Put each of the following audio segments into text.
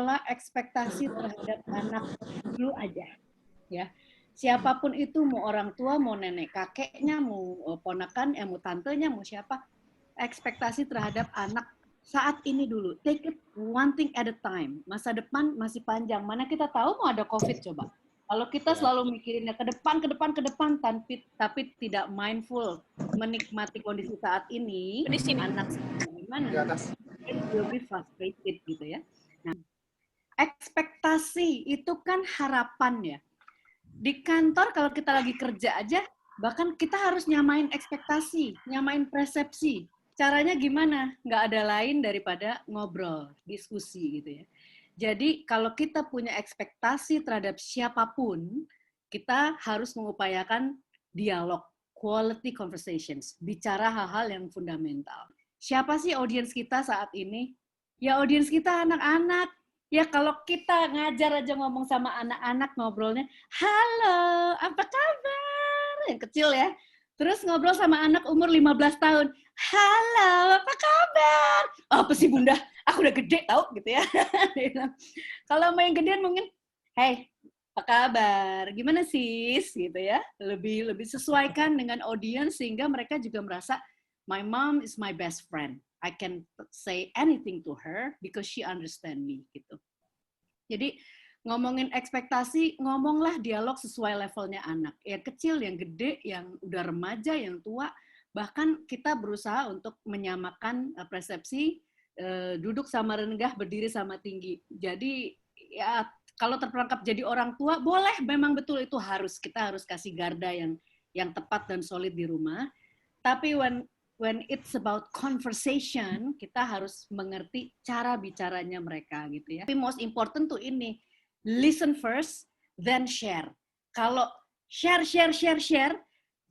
mengelola ekspektasi terhadap anak dulu aja, ya. Siapapun itu, mau orang tua, mau nenek kakeknya, mau ponakan, mau tantenya, mau siapa, ekspektasi terhadap anak saat ini dulu. Take it one thing at a time. Masa depan masih panjang. Mana kita tahu mau ada COVID coba. Kalau kita selalu mikirinnya ke depan, tapi tidak mindful menikmati kondisi saat ini, anak gimana? It will be frustrated gitu ya. Nah, ekspektasi itu kan harapan ya. Di kantor kalau kita lagi kerja aja, bahkan kita harus nyamain ekspektasi, nyamain persepsi. Caranya gimana? Nggak ada lain daripada ngobrol, diskusi gitu ya. Jadi kalau kita punya ekspektasi terhadap siapapun, kita harus mengupayakan dialog, quality conversations, bicara hal-hal yang fundamental. Siapa sih audiens kita saat ini? Ya audiens kita anak-anak. Ya kalau kita ngajar aja ngomong sama anak-anak ngobrolnya, halo, apa kabar? Yang kecil ya. Terus ngobrol sama anak umur 15 tahun, halo, apa kabar? Oh, apa sih bunda? Aku udah gede tau gitu ya. Kalau main gedean mungkin, hey, apa kabar? Gimana sis? Gitu ya. Lebih sesuaikan dengan audiens sehingga mereka juga merasa my mom is my best friend. I can say anything to her because she understand me gitu. Jadi ngomongin ekspektasi, ngomonglah dialog sesuai levelnya anak. Yang kecil, yang gede, yang udah remaja, yang tua, bahkan kita berusaha untuk menyamakan persepsi duduk sama rendah, berdiri sama tinggi. Jadi ya kalau terperangkap jadi orang tua, boleh, memang betul itu harus, kita harus kasih garda yang tepat dan solid di rumah. Tapi when it's about conversation, kita harus mengerti cara bicaranya mereka gitu ya. Tapi most important tuh ini, listen first, then share. Kalau share,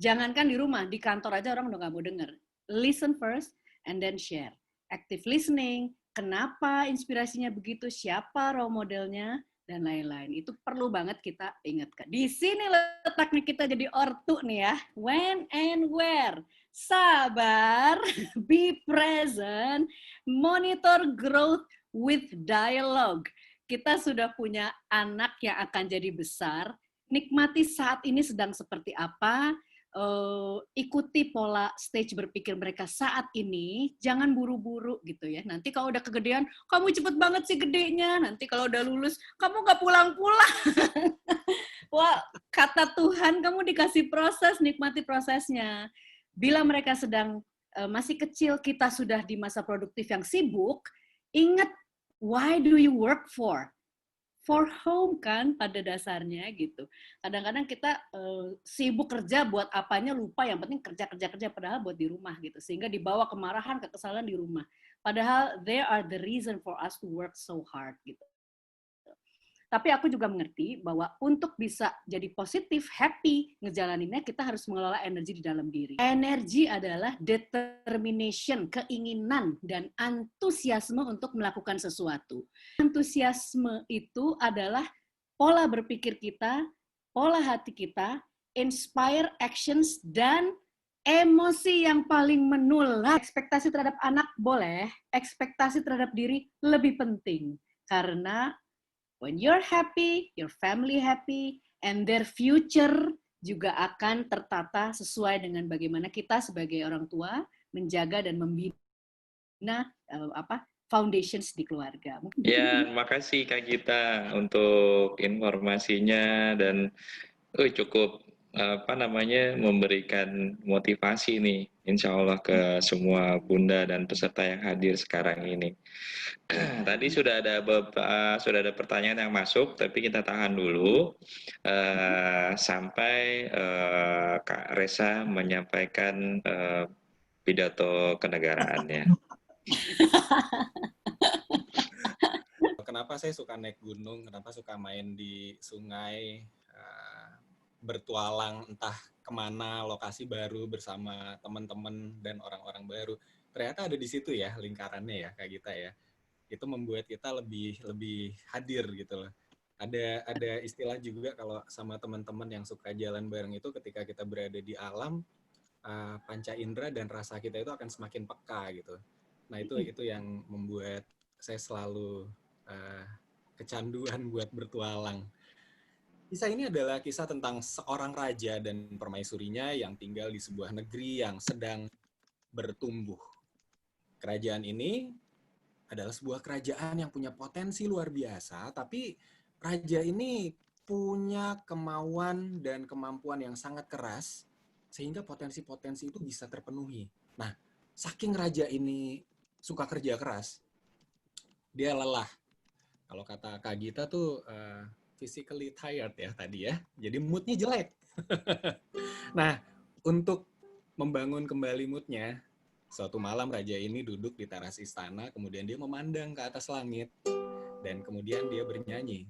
jangankan di rumah, di kantor aja orang udah nggak mau denger. Listen first, and then share. Active listening, kenapa inspirasinya begitu, siapa role modelnya, dan lain-lain. Itu perlu banget kita ingatkan. Di sini letaknya kita jadi ortu nih ya. When and where. Sabar, be present, monitor growth with dialogue. Kita sudah punya anak yang akan jadi besar, nikmati saat ini sedang seperti apa, ikuti pola stage berpikir mereka saat ini, jangan buru-buru gitu ya. Nanti kalau udah kegedean, kamu cepet banget sih gedenya. Nanti kalau udah lulus, kamu nggak pulang-pulang. Wah, kata Tuhan, kamu dikasih proses, nikmati prosesnya. Bila mereka sedang masih kecil, kita sudah di masa produktif yang sibuk, ingat, why do you work for? For home kan pada dasarnya gitu. Kadang-kadang kita sibuk kerja buat apanya lupa, yang penting kerja padahal buat di rumah gitu. Sehingga dibawa kemarahan, kekesalan di rumah. Padahal they are the reason for us to work so hard gitu. Tapi aku juga mengerti bahwa untuk bisa jadi positif, happy, ngejalaninnya, kita harus mengelola energi di dalam diri. Energi adalah determination, keinginan, dan antusiasme untuk melakukan sesuatu. Antusiasme itu adalah pola berpikir kita, pola hati kita, inspire actions, dan emosi yang paling menular. Ekspektasi terhadap anak boleh, ekspektasi terhadap diri lebih penting. Karena when you're happy, your family happy, and their future juga akan tertata sesuai dengan bagaimana kita sebagai orang tua menjaga dan membina foundations di keluarga. Ya, makasih Kak Gita untuk informasinya dan cukup memberikan motivasi nih, insya Allah ke semua bunda dan peserta yang hadir sekarang ini. Tadi sudah ada pertanyaan yang masuk, tapi kita tahan dulu sampai Kak Resa menyampaikan pidato kenegaraannya. Kenapa saya suka naik gunung, kenapa suka main di sungai, bertualang entah kemana, lokasi baru bersama teman-teman dan orang-orang baru. Ternyata ada di situ ya lingkarannya ya Kak Gita ya. Itu membuat kita lebih hadir gitu loh. Ada istilah juga kalau sama teman-teman yang suka jalan bareng itu, ketika kita berada di alam, panca indera dan rasa kita itu akan semakin peka gitu. Nah itu yang membuat saya selalu kecanduan buat bertualang. Kisah ini adalah kisah tentang seorang raja dan permaisurinya yang tinggal di sebuah negeri yang sedang bertumbuh. Kerajaan ini adalah sebuah kerajaan yang punya potensi luar biasa, tapi raja ini punya kemauan dan kemampuan yang sangat keras, sehingga potensi-potensi itu bisa terpenuhi. Nah, saking raja ini suka kerja keras, dia lelah. Kalau kata Kak Gita tuh physically tired ya tadi ya. Jadi moodnya jelek. Nah, untuk membangun kembali moodnya, suatu malam raja ini duduk di teras istana, kemudian dia memandang ke atas langit, dan kemudian dia bernyanyi.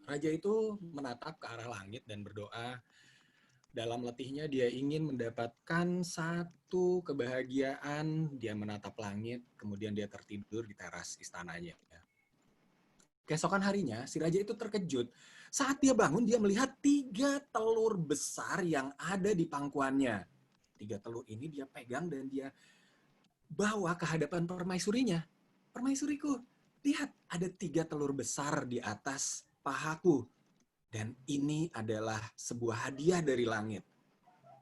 Raja itu menatap ke arah langit dan berdoa. Dalam letihnya dia ingin mendapatkan satu kebahagiaan. Dia menatap langit, kemudian dia tertidur di teras istananya. Keesokan harinya, si raja itu terkejut. Saat dia bangun, dia melihat 3 telur besar yang ada di pangkuannya. 3 telur ini dia pegang dan dia bawa ke hadapan permaisurinya. Permaisuriku, lihat ada 3 telur besar di atas pahaku. Dan ini adalah sebuah hadiah dari langit.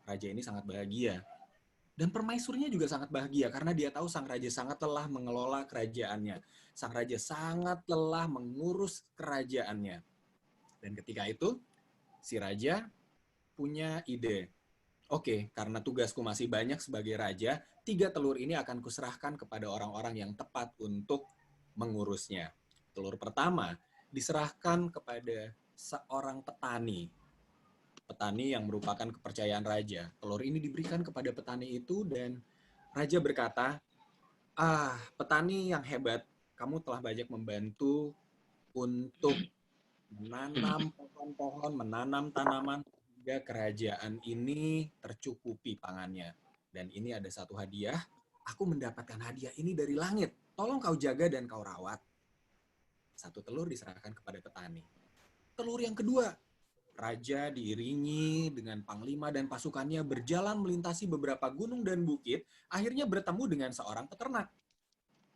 Raja ini sangat bahagia. Dan permaisurnya juga sangat bahagia karena dia tahu sang raja sangat lelah mengelola kerajaannya. Sang raja sangat lelah mengurus kerajaannya. Dan ketika itu, si raja punya ide. Oke, karena tugasku masih banyak sebagai raja, 3 telur ini akan kuserahkan kepada orang-orang yang tepat untuk mengurusnya. Telur pertama diserahkan kepada seorang petani. Petani yang merupakan kepercayaan raja. Telur ini diberikan kepada petani itu dan raja berkata, petani yang hebat, kamu telah banyak membantu untuk menanam pohon-pohon, menanam tanaman, sehingga kerajaan ini tercukupi pangannya. Dan ini ada satu hadiah, aku mendapatkan hadiah ini dari langit. Tolong kau jaga dan kau rawat. 1 telur diserahkan kepada petani. Telur yang kedua, raja diiringi dengan panglima dan pasukannya berjalan melintasi beberapa gunung dan bukit, akhirnya bertemu dengan seorang peternak.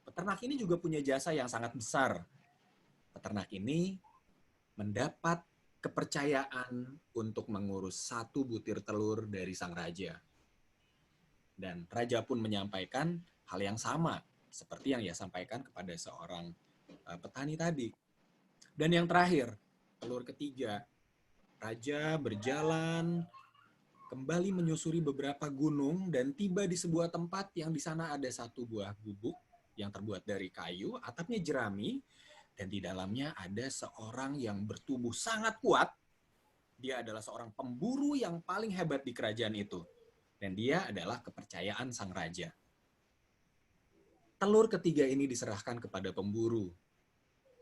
Peternak ini juga punya jasa yang sangat besar. Peternak ini mendapat kepercayaan untuk mengurus 1 butir telur dari sang raja. Dan raja pun menyampaikan hal yang sama, seperti yang ia sampaikan kepada seorang petani tadi. Dan yang terakhir, telur ketiga, raja berjalan kembali menyusuri beberapa gunung dan tiba di sebuah tempat yang di sana ada 1 buah gubuk yang terbuat dari kayu, atapnya jerami, dan di dalamnya ada seorang yang bertubuh sangat kuat. Dia adalah seorang pemburu yang paling hebat di kerajaan itu. Dan dia adalah kepercayaan sang raja. Telur ketiga ini diserahkan kepada pemburu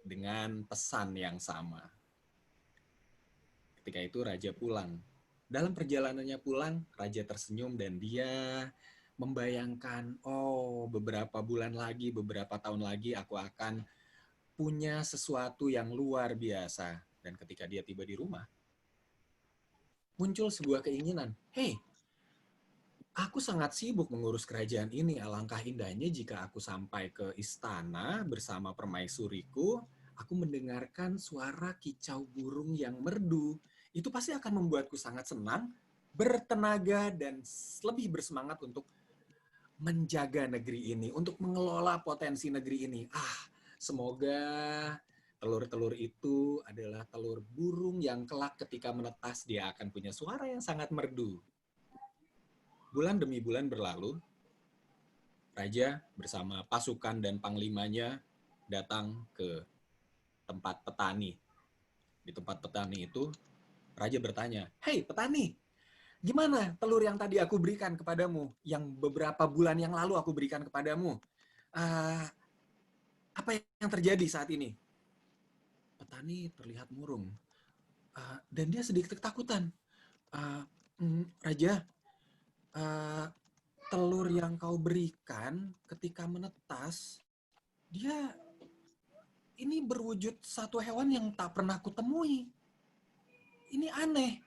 dengan pesan yang sama. Ketika itu raja pulang. Dalam perjalanannya pulang, raja tersenyum dan dia membayangkan, beberapa bulan lagi, beberapa tahun lagi aku akan punya sesuatu yang luar biasa. Dan ketika dia tiba di rumah, muncul sebuah keinginan. Hei, aku sangat sibuk mengurus kerajaan ini. Alangkah indahnya jika aku sampai ke istana bersama permaisuriku, aku mendengarkan suara kicau burung yang merdu. Itu pasti akan membuatku sangat senang, bertenaga, dan lebih bersemangat untuk menjaga negeri ini, untuk mengelola potensi negeri ini. Semoga telur-telur itu adalah telur burung yang kelak ketika menetas dia akan punya suara yang sangat merdu. Bulan demi bulan berlalu, raja bersama pasukan dan panglimanya datang ke tempat petani. Di tempat petani itu, raja bertanya, "Hei petani, gimana telur yang tadi aku berikan kepadamu, yang beberapa bulan yang lalu aku berikan kepadamu? Ah, apa yang terjadi saat ini?" Petani terlihat murung, dan dia sedikit ketakutan. Raja, ah, telur yang kau berikan ketika menetas, dia ini berwujud satu hewan yang tak pernah kutemui. Ini aneh.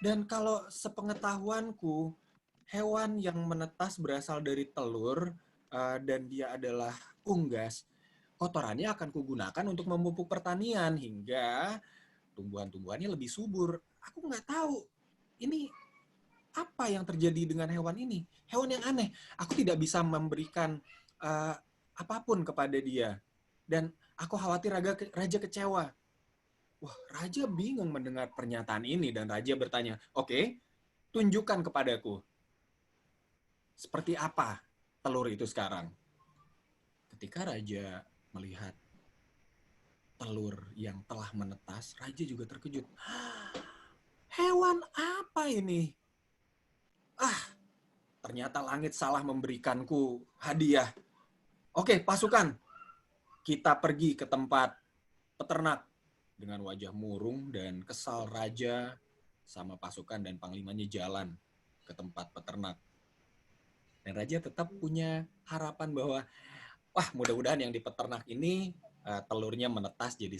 Dan kalau sepengetahuanku, hewan yang menetas berasal dari telur dan dia adalah unggas, kotorannya akan kugunakan untuk memupuk pertanian hingga tumbuhan-tumbuhannya lebih subur. Aku nggak tahu ini apa yang terjadi dengan hewan ini. Hewan yang aneh. Aku tidak bisa memberikan apapun kepada dia. Dan aku khawatir raja kecewa. Wah, raja bingung mendengar pernyataan ini dan raja bertanya, "Oke, tunjukkan kepadaku. Seperti apa telur itu sekarang?" Ketika raja melihat telur yang telah menetas, raja juga terkejut. Hewan apa ini? Ternyata langit salah memberikanku hadiah. Oke, pasukan, kita pergi ke tempat peternak. Dengan wajah murung dan kesal, raja sama pasukan dan panglimanya jalan ke tempat peternak. Dan raja tetap punya harapan bahwa, wah, mudah-mudahan yang di peternak ini telurnya menetas jadi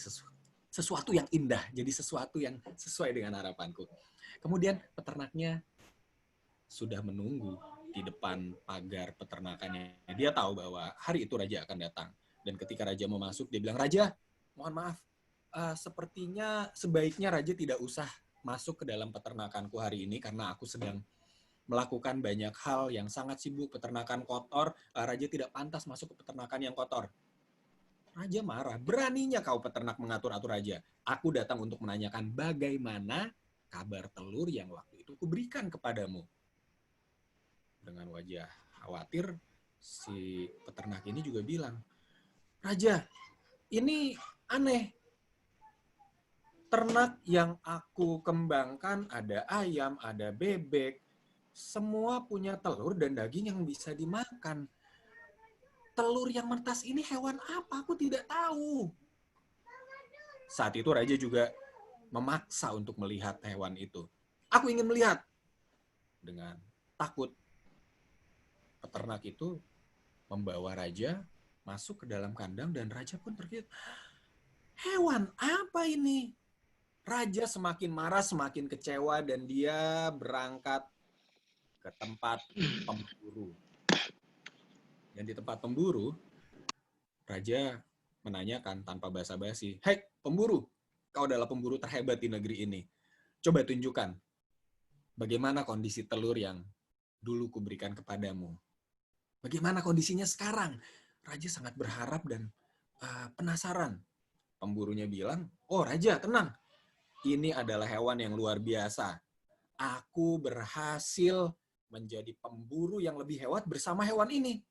sesuatu yang indah, jadi sesuatu yang sesuai dengan harapanku. Kemudian peternaknya sudah menunggu di depan pagar peternakannya. Dia tahu bahwa hari itu raja akan datang. Dan ketika raja mau masuk, dia bilang, "Raja, mohon maaf, sepertinya sebaiknya raja tidak usah masuk ke dalam peternakanku hari ini karena aku sedang melakukan banyak hal yang sangat sibuk, peternakan kotor, raja tidak pantas masuk ke peternakan yang kotor." Raja marah, "Beraninya kau peternak mengatur-atur raja. Aku datang untuk menanyakan bagaimana kabar telur yang waktu itu kuberikan kepadamu." Dengan wajah khawatir, si peternak ini juga bilang, "Raja, ini aneh. Ternak yang aku kembangkan ada ayam, ada bebek, semua punya telur dan daging yang bisa dimakan. Telur yang menetas ini hewan apa? Aku tidak tahu." Saat itu raja juga memaksa untuk melihat hewan itu. "Aku ingin melihat." Dengan takut, peternak itu membawa raja masuk ke dalam kandang dan raja pun terkejut. Hewan apa ini? Raja semakin marah, semakin kecewa, dan dia berangkat ke tempat pemburu. Dan di tempat pemburu, raja menanyakan tanpa basa-basi, "Hei, pemburu, kau adalah pemburu terhebat di negeri ini. Coba tunjukkan bagaimana kondisi telur yang dulu kuberikan kepadamu. Bagaimana kondisinya sekarang?" Raja sangat berharap dan penasaran. Pemburunya bilang, "Oh raja, tenang. Ini adalah hewan yang luar biasa. Aku berhasil menjadi pemburu yang lebih hebat bersama hewan ini."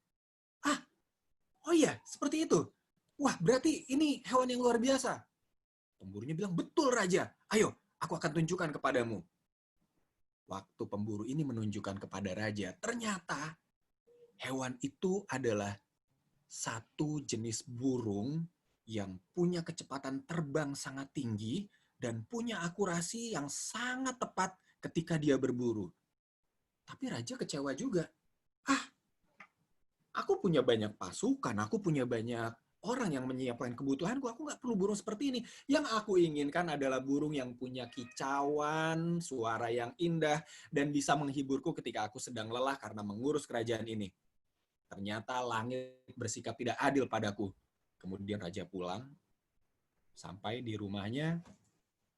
"Ah, oh iya, seperti itu. Wah, berarti ini hewan yang luar biasa." Pemburunya bilang, "Betul raja. Ayo, aku akan tunjukkan kepadamu." Waktu pemburu ini menunjukkan kepada raja, ternyata hewan itu adalah satu jenis burung yang punya kecepatan terbang sangat tinggi dan punya akurasi yang sangat tepat ketika dia berburu. Tapi raja kecewa juga. Aku punya banyak pasukan, aku punya banyak orang yang menyiapkan kebutuhanku, aku nggak perlu burung seperti ini. Yang aku inginkan adalah burung yang punya kicauan, suara yang indah, dan bisa menghiburku ketika aku sedang lelah karena mengurus kerajaan ini. Ternyata langit bersikap tidak adil padaku. Kemudian raja pulang, sampai di rumahnya,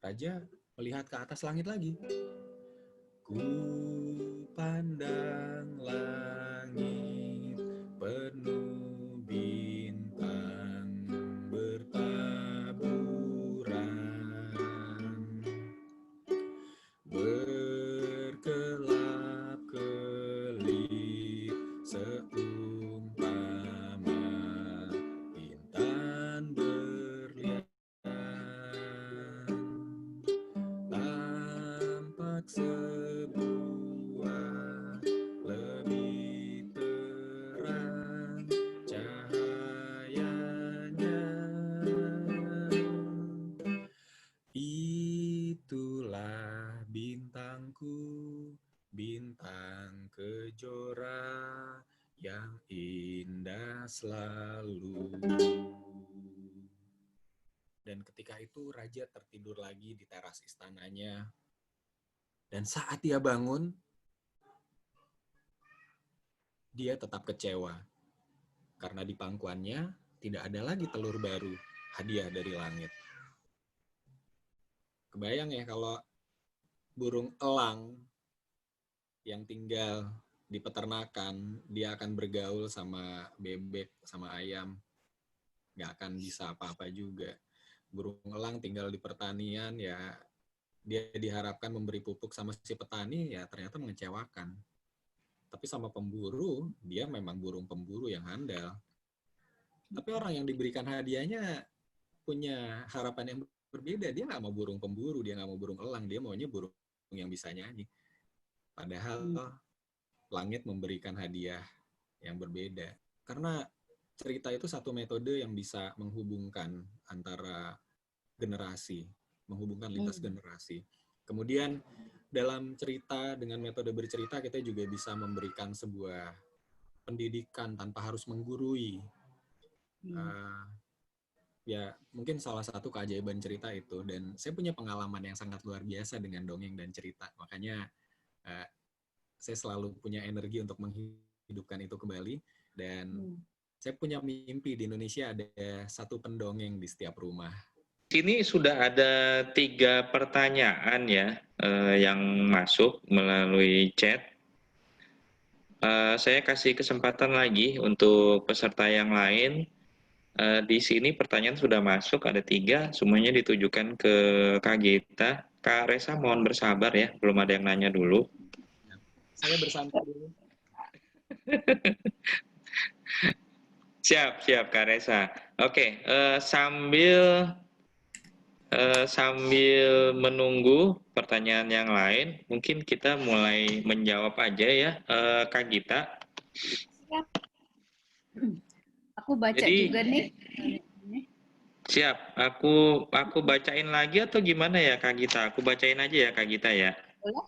raja melihat ke atas langit lagi. Ku pandang langit penuh bintang, bintang kejora yang indah selalu. Dan ketika itu raja tertidur lagi di teras istananya. Dan saat dia bangun, dia tetap kecewa. Karena di pangkuannya tidak ada lagi telur baru, hadiah dari langit. Kebayang ya kalau burung elang yang tinggal di peternakan, dia akan bergaul sama bebek, sama ayam. Nggak akan bisa apa-apa juga. Burung elang tinggal di pertanian, ya dia diharapkan memberi pupuk sama si petani, ya ternyata mengecewakan. Tapi sama pemburu, dia memang burung pemburu yang handal. Tapi orang yang diberikan hadiahnya punya harapan yang berbeda. Dia nggak mau burung pemburu, dia nggak mau burung elang, dia maunya burung yang bisa nyanyi. Padahal langit memberikan hadiah yang berbeda. Karena cerita itu satu metode yang bisa menghubungkan antara generasi, menghubungkan lintas generasi. Kemudian dalam cerita, dengan metode bercerita, kita juga bisa memberikan sebuah pendidikan tanpa harus menggurui. Ya, mungkin salah satu keajaiban cerita itu. Dan saya punya pengalaman yang sangat luar biasa dengan dongeng dan cerita. Makanya saya selalu punya energi untuk menghidupkan itu kembali. Dan saya punya mimpi di Indonesia ada satu pendongeng di setiap rumah. Sini sudah ada 3 pertanyaan ya yang masuk melalui chat. Saya kasih kesempatan lagi untuk peserta yang lain. Di sini pertanyaan sudah masuk, ada 3, semuanya ditujukan ke Kak Gita. Kak Resa mohon bersabar ya, belum ada yang nanya dulu. Saya bersantai dulu. Siap Kak Resa. Oke, sambil menunggu pertanyaan yang lain, mungkin kita mulai menjawab aja ya, Kak Gita. Siap. Aku baca Jadi, juga nih. Siap, aku bacain lagi atau gimana ya Kak Gita? Aku bacain aja ya Kak Gita ya. Boleh?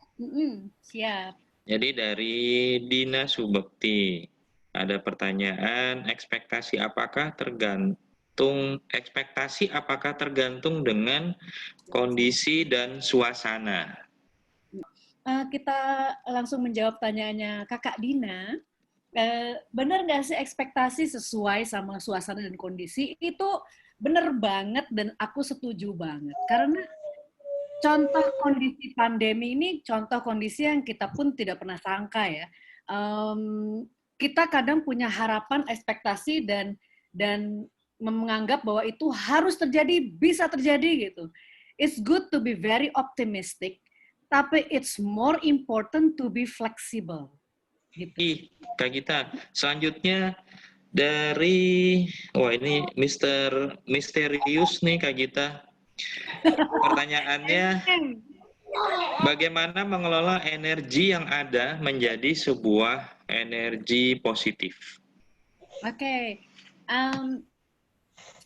Siap. Jadi dari Dina Subekti, ada pertanyaan, ekspektasi apakah tergantung dengan kondisi dan suasana? Kita langsung menjawab tanyaannya Kakak Dina. Benar nggak sih ekspektasi sesuai sama suasana dan kondisi? Itu benar banget dan aku setuju banget. Karena contoh kondisi pandemi ini contoh kondisi yang kita pun tidak pernah sangka ya. Kita kadang punya harapan, ekspektasi dan menganggap bahwa itu harus terjadi, bisa terjadi gitu. It's good to be very optimistic, tapi it's more important to be flexible. Gitu. Kak Gita, selanjutnya dari, ini misterius nih Kak Gita. Pertanyaannya, bagaimana mengelola energi yang ada menjadi sebuah energi positif? Oke.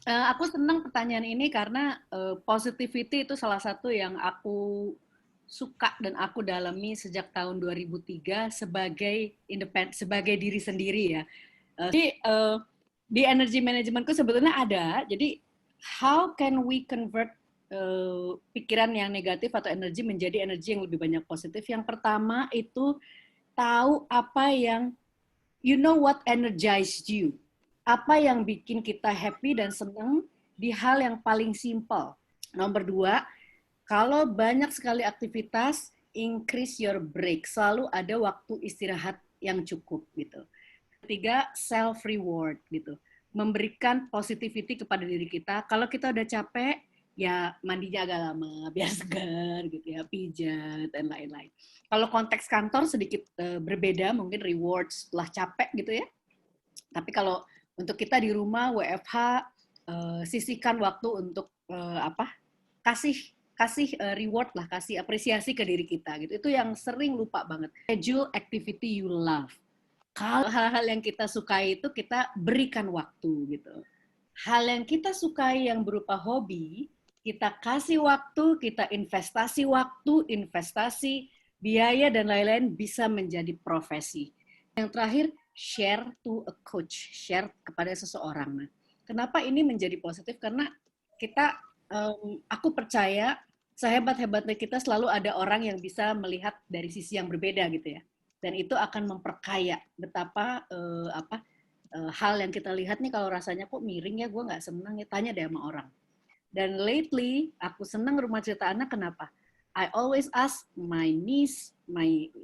Aku senang pertanyaan ini karena positivity itu salah satu yang aku suka dan aku dalami sejak tahun 2003 sebagai diri sendiri ya. Jadi di energy managementku sebetulnya ada. Jadi how can we convert pikiran yang negatif atau energi menjadi energi yang lebih banyak positif? Yang pertama itu tahu apa yang what energized you. Apa yang bikin kita happy dan senang di hal yang paling simple. Nomor 2, kalau banyak sekali aktivitas, increase your break. Selalu ada waktu istirahat yang cukup gitu. Ketiga, self reward gitu. Memberikan positivity kepada diri kita. Kalau kita udah capek, ya mandinya agak lama, biar segar gitu ya, pijat dan lain-lain. Kalau konteks kantor sedikit berbeda, mungkin reward setelah capek gitu ya. Tapi kalau untuk kita di rumah WFH, sisihkan waktu untuk kasih reward lah, kasih apresiasi ke diri kita gitu. Itu yang sering lupa banget. Schedule activity you love. Kalau hal-hal yang kita sukai itu kita berikan waktu gitu. Hal yang kita sukai yang berupa hobi, kita kasih waktu, kita investasi waktu, investasi biaya dan lain-lain bisa menjadi profesi. Yang terakhir, share to a coach, share kepada seseorang. Nah, kenapa ini menjadi positif? Karena kita, aku percaya sehebat-hebatnya kita selalu ada orang yang bisa melihat dari sisi yang berbeda gitu ya. Dan itu akan memperkaya betapa hal yang kita lihat nih kalau rasanya kok miring ya, gue nggak senang ya, tanya deh sama orang. Dan lately, aku senang Rumah Cerita Anak, kenapa? I always ask my niece,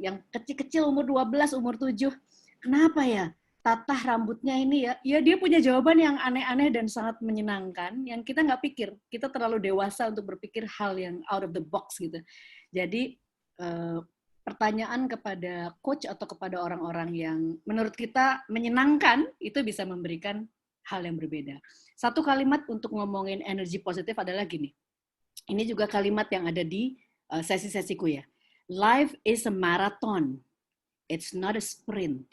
yang kecil-kecil umur 12, umur 7, kenapa ya tatah rambutnya ini ya? Ya dia punya jawaban yang aneh-aneh dan sangat menyenangkan, yang kita nggak pikir. Kita terlalu dewasa untuk berpikir hal yang out of the box gitu. Jadi, pertanyaan kepada coach atau kepada orang-orang yang menurut kita menyenangkan, itu bisa memberikan hal yang berbeda. Satu kalimat untuk ngomongin energi positif adalah gini. Ini juga kalimat yang ada di sesi-sesiku ya. Life is a marathon. It's not a sprint.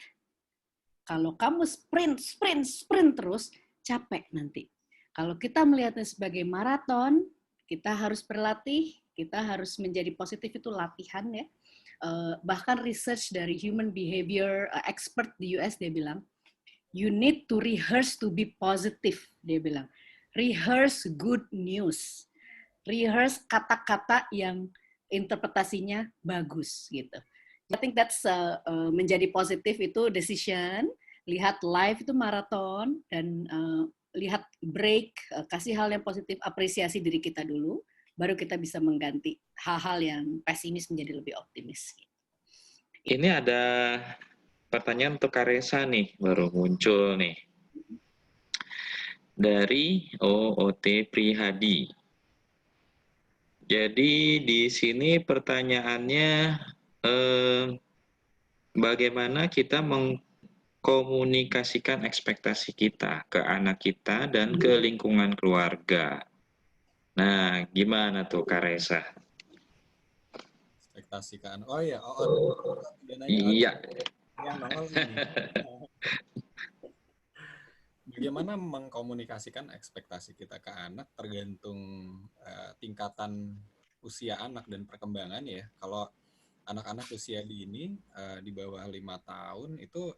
Kalau kamu sprint terus, capek nanti. Kalau kita melihatnya sebagai maraton, kita harus berlatih, kita harus menjadi positif, itu latihan ya. Bahkan research dari human behavior expert di US dia bilang, you need to rehearse to be positive, dia bilang. Rehearse good news. Rehearse kata-kata yang interpretasinya bagus gitu. I think that's menjadi positif itu decision, lihat live itu maraton, dan lihat break, kasih hal yang positif, apresiasi diri kita dulu, baru kita bisa mengganti hal-hal yang pesimis menjadi lebih optimis. Ini ada pertanyaan untuk Kak Resa nih, baru muncul nih. Dari OOT Prihadi. Jadi di sini pertanyaannya, bagaimana kita mengkomunikasikan ekspektasi kita ke anak kita dan ke lingkungan keluarga. Nah, gimana tuh Kak Resa? Ekspektasi ke anak. Oh iya, Iya. Yang nongol ini. Bagaimana mengkomunikasikan ekspektasi kita ke anak tergantung tingkatan usia anak dan perkembangan ya. Kalau anak-anak usia dini di bawah 5 tahun itu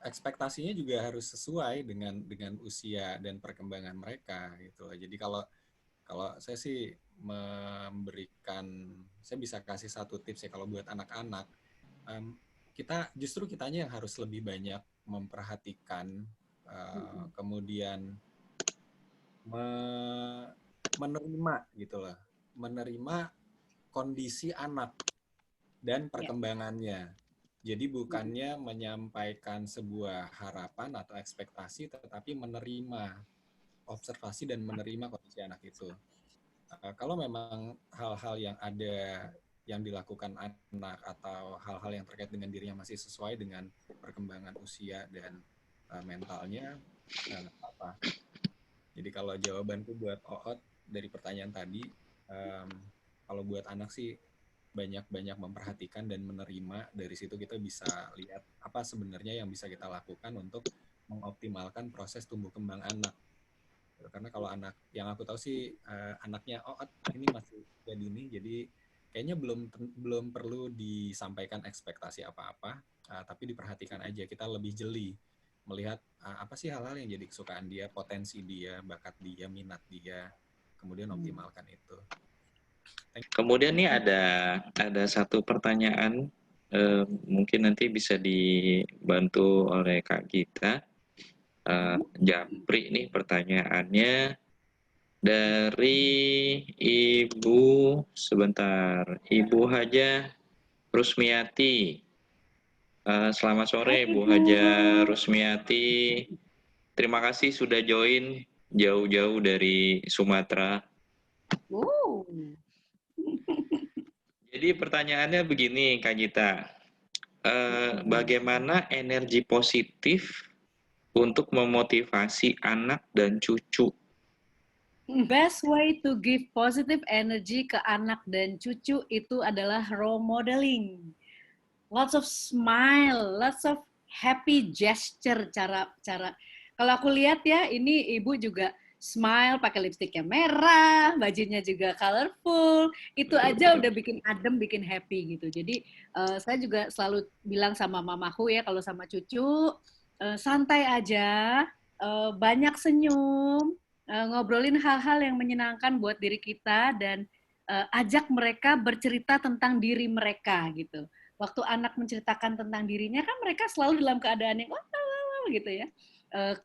ekspektasinya juga harus sesuai dengan usia dan perkembangan mereka gitu. Jadi kalau saya sih saya bisa kasih satu tips ya kalau buat anak-anak, kitanya yang harus lebih banyak memperhatikan, kemudian menerima gitu loh, menerima kondisi anak dan perkembangannya. Jadi bukannya menyampaikan sebuah harapan atau ekspektasi, tetapi menerima, observasi dan menerima kondisi anak itu. Kalau memang hal-hal yang ada yang dilakukan anak atau hal-hal yang terkait dengan dirinya masih sesuai dengan perkembangan usia dan mentalnya, nggak apa-apa. Jadi kalau jawabanku buat Oot dari pertanyaan tadi, kalau buat anak sih banyak-banyak memperhatikan dan menerima. Dari situ kita bisa lihat apa sebenarnya yang bisa kita lakukan untuk mengoptimalkan proses tumbuh kembang anak. Karena kalau anak yang aku tahu sih anaknya ini masih jadi ini, jadi kayaknya belum perlu disampaikan ekspektasi apa-apa, tapi diperhatikan aja, kita lebih jeli melihat apa sih hal-hal yang jadi kesukaan dia, potensi dia, bakat dia, minat dia, kemudian optimalkan itu. Kemudian nih ada satu pertanyaan, mungkin nanti bisa dibantu oleh Kak Gita. Japri nih pertanyaannya dari Ibu Haja Rusmiati. Selamat sore Bu Haja Rusmiati. Terima kasih sudah join jauh-jauh dari Sumatera. Jadi pertanyaannya begini Kak Gita, bagaimana energi positif untuk memotivasi anak dan cucu? Best way to give positive energy ke anak dan cucu itu adalah role modeling. Lots of smile, lots of happy gesture, cara kalau aku lihat ya, ini ibu juga smile, pakai lipstiknya merah, bajunya juga colorful, itu aja udah bikin adem, bikin happy gitu. Jadi saya juga selalu bilang sama mamaku ya, kalau sama cucu, santai aja, banyak senyum, ngobrolin hal-hal yang menyenangkan buat diri kita, dan ajak mereka bercerita tentang diri mereka gitu. Waktu anak menceritakan tentang dirinya kan mereka selalu dalam keadaan yang wah gitu ya.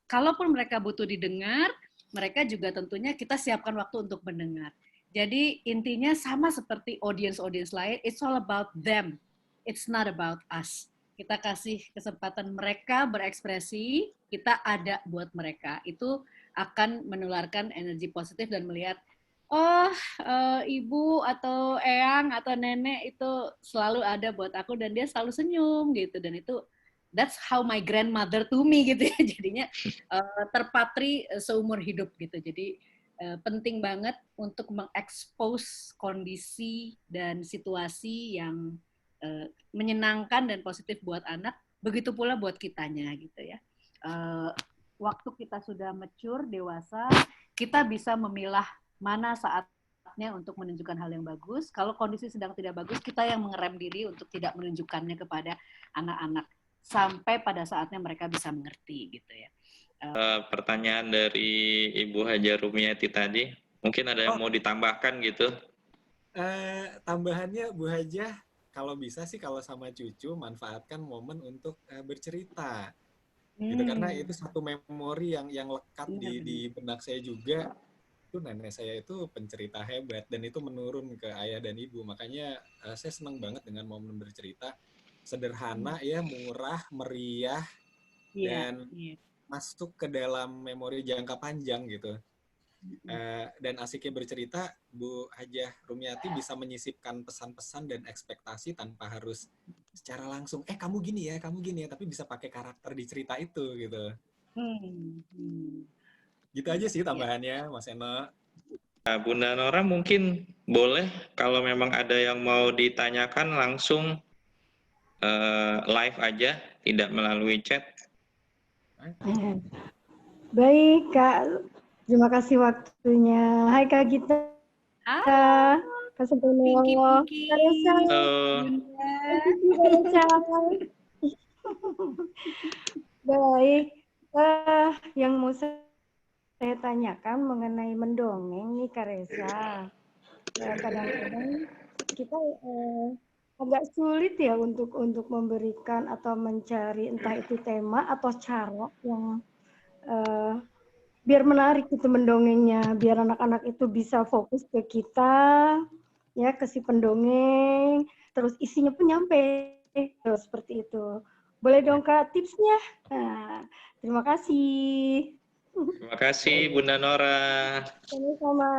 Kalaupun mereka butuh didengar, mereka juga tentunya kita siapkan waktu untuk mendengar. Jadi intinya sama seperti audience lain, it's all about them. It's not about us. Kita kasih kesempatan mereka berekspresi, kita ada buat mereka. Itu akan menularkan energi positif dan melihat, oh, ibu atau eyang atau nenek itu selalu ada buat aku dan dia selalu senyum gitu, dan itu that's how my grandmother to me gitu ya. Jadinya terpatri seumur hidup gitu. Jadi penting banget untuk mengekspos kondisi dan situasi yang menyenangkan dan positif buat anak, begitu pula buat kitanya gitu ya. Waktu kita sudah mature, dewasa, kita bisa memilah mana saatnya untuk menunjukkan hal yang bagus. Kalau kondisi sedang tidak bagus, kita yang mengerem diri untuk tidak menunjukkannya kepada anak-anak sampai pada saatnya mereka bisa mengerti gitu ya. Pertanyaan dari Ibu Haja Rumiati tadi, mungkin ada yang mau ditambahkan gitu? Tambahannya Bu Hajah, kalau bisa sih kalau sama cucu manfaatkan momen untuk bercerita. Gitu, karena itu satu memori yang lekat di benak saya juga. Itu nenek saya itu pencerita hebat dan itu menurun ke ayah dan ibu. Makanya saya senang banget dengan momen bercerita. Sederhana ya, murah, meriah, dan masuk ke dalam memori jangka panjang gitu. Dan asiknya bercerita, Bu Hajah Rumiati bisa menyisipkan pesan-pesan dan ekspektasi tanpa harus secara langsung, kamu gini ya, tapi bisa pakai karakter di cerita itu gitu. Gitu aja sih tambahannya, Mas Eno. Nah, Bunda Nora mungkin boleh kalau memang ada yang mau ditanyakan langsung live aja, tidak melalui chat. Baik, Kak. Terima kasih waktunya. Hai, Kak Gita. Kak Sempurno. Kak Resa. Baik. Yang mau saya tanyakan mengenai mendongeng nih, Kak Resa. Kadang-kadang kita agak sulit ya untuk memberikan atau mencari entah itu tema atau cara yang biar menarik itu mendongengnya, biar anak-anak itu bisa fokus ke kita, ya ke si pendongeng, terus isinya pun nyampe, terus seperti itu. Boleh dong Kak tipsnya? Nah, terima kasih. Terima kasih Bunda Nora. Sama-sama.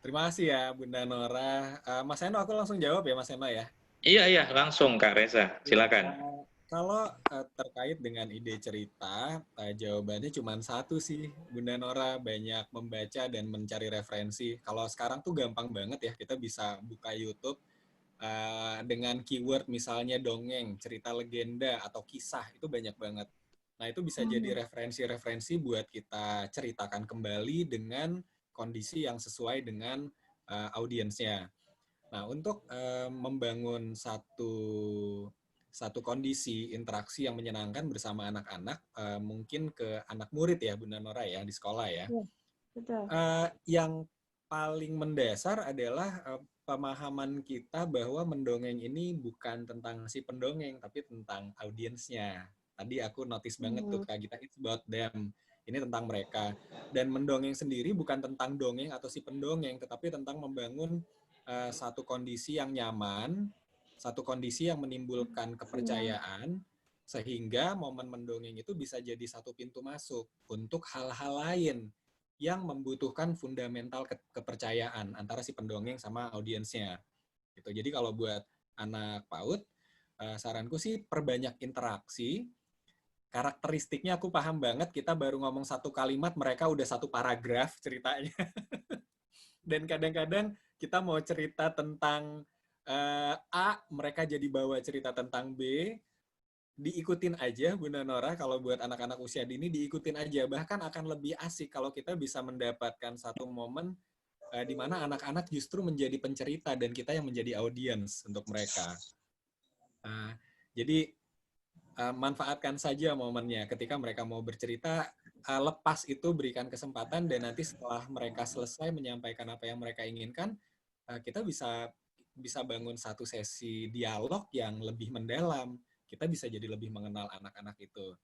Terima kasih ya Bunda Nora. Mas Eno, aku langsung jawab ya Mas Eno ya? Iya, langsung Kak Reza, silakan. Kalau terkait dengan ide cerita, jawabannya cuma satu sih, Bunda Nora, banyak membaca dan mencari referensi. Kalau sekarang tuh gampang banget ya, kita bisa buka YouTube dengan keyword misalnya dongeng, cerita legenda, atau kisah, itu banyak banget. Nah, itu bisa jadi referensi-referensi buat kita ceritakan kembali dengan kondisi yang sesuai dengan audiensnya. Nah, untuk membangun satu kondisi interaksi yang menyenangkan bersama anak-anak, mungkin ke anak murid ya Bunda Nora ya di sekolah ya. Betul. Yang paling mendasar adalah pemahaman kita bahwa mendongeng ini bukan tentang si pendongeng tapi tentang audiensnya. Tadi aku notice banget tuh Kak Gita, it's about them. Ini tentang mereka. Dan mendongeng sendiri bukan tentang dongeng atau si pendongeng, tetapi tentang membangun satu kondisi yang nyaman, satu kondisi yang menimbulkan kepercayaan, sehingga momen mendongeng itu bisa jadi satu pintu masuk untuk hal-hal lain yang membutuhkan fundamental kepercayaan antara si pendongeng sama audiensnya. Gitu. Jadi kalau buat anak PAUD, saranku sih perbanyak interaksi. Karakteristiknya aku paham banget, kita baru ngomong satu kalimat, mereka udah satu paragraf ceritanya. Dan kadang-kadang kita mau cerita tentang A, mereka jadi bawa cerita tentang B, diikutin aja Bunda Nora, kalau buat anak-anak usia dini diikutin aja. Bahkan akan lebih asik kalau kita bisa mendapatkan satu momen di mana anak-anak justru menjadi pencerita dan kita yang menjadi audiens untuk mereka. Jadi manfaatkan saja momennya ketika mereka mau bercerita, lepas itu berikan kesempatan, dan nanti setelah mereka selesai menyampaikan apa yang mereka inginkan, kita bisa bangun satu sesi dialog yang lebih mendalam. Kita bisa jadi lebih mengenal anak-anak itu.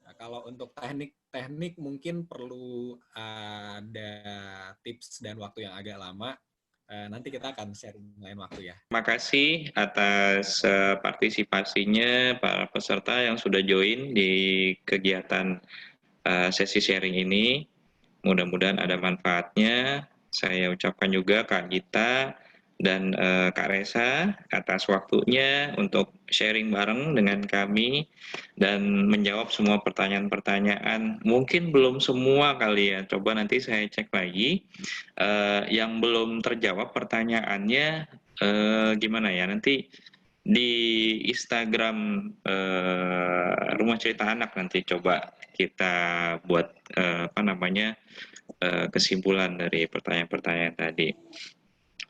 Nah, kalau untuk teknik mungkin perlu ada tips dan waktu yang agak lama. Nanti kita akan sharing lain waktu ya. Terima kasih atas partisipasinya para peserta yang sudah join di kegiatan sesi sharing ini. Mudah-mudahan ada manfaatnya. Saya ucapkan juga Kak Gita dan Kak Resa atas waktunya untuk sharing bareng dengan kami dan menjawab semua pertanyaan-pertanyaan. Mungkin belum semua kali ya, coba nanti saya cek lagi. Yang belum terjawab pertanyaannya gimana ya, nanti di Instagram Rumah Cerita Anak nanti coba kita buat kesimpulan dari pertanyaan-pertanyaan tadi.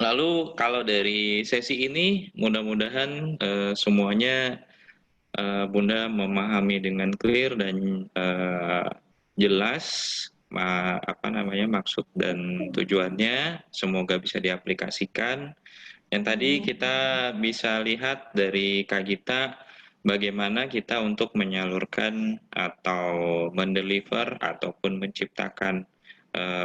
Lalu kalau dari sesi ini mudah-mudahan semuanya Bunda memahami dengan clear dan jelas maksud dan tujuannya, semoga bisa diaplikasikan. Yang tadi kita bisa lihat dari Kak Gita bagaimana kita untuk menyalurkan atau mendeliver ataupun menciptakan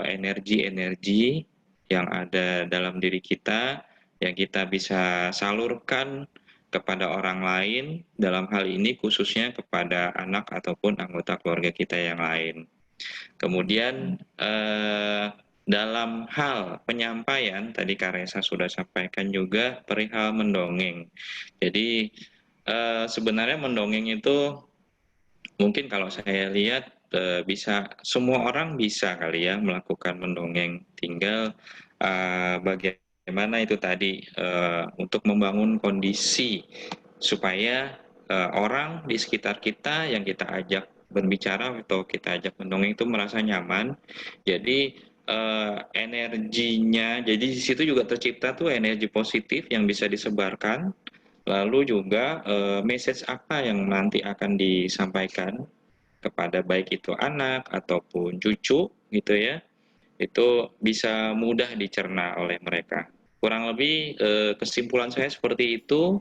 energi-energi yang ada dalam diri kita, yang kita bisa salurkan kepada orang lain, dalam hal ini khususnya kepada anak ataupun anggota keluarga kita yang lain. Kemudian dalam hal penyampaian, tadi Kak Resa sudah sampaikan juga perihal mendongeng. Jadi sebenarnya mendongeng itu mungkin kalau saya lihat bisa, semua orang bisa kali ya melakukan mendongeng. Tinggal bagaimana itu tadi untuk membangun kondisi supaya orang di sekitar kita yang kita ajak berbicara atau kita ajak mendongeng itu merasa nyaman. Jadi energinya, jadi di situ juga tercipta tuh energi positif yang bisa disebarkan. Lalu juga message apa yang nanti akan disampaikan kepada baik itu anak ataupun cucu gitu ya, itu bisa mudah dicerna oleh mereka. Kurang lebih kesimpulan saya seperti itu.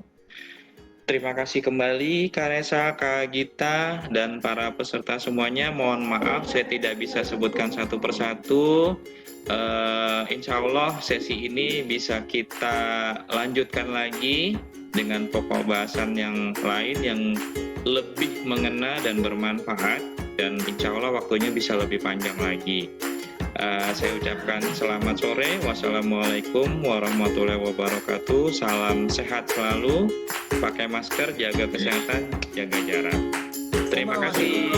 Terima kasih kembali Kak Resa, Kak Gita, dan para peserta semuanya. Mohon maaf saya tidak bisa sebutkan satu persatu. Insya Allah sesi ini bisa kita lanjutkan lagi dengan pokok bahasan yang lain yang lebih mengena dan bermanfaat, dan insya Allah waktunya bisa lebih panjang lagi. Saya ucapkan selamat sore. Wassalamualaikum warahmatullahi wabarakatuh. Salam sehat selalu. Pakai masker, jaga kesehatan, jaga jarak. Terima kasih.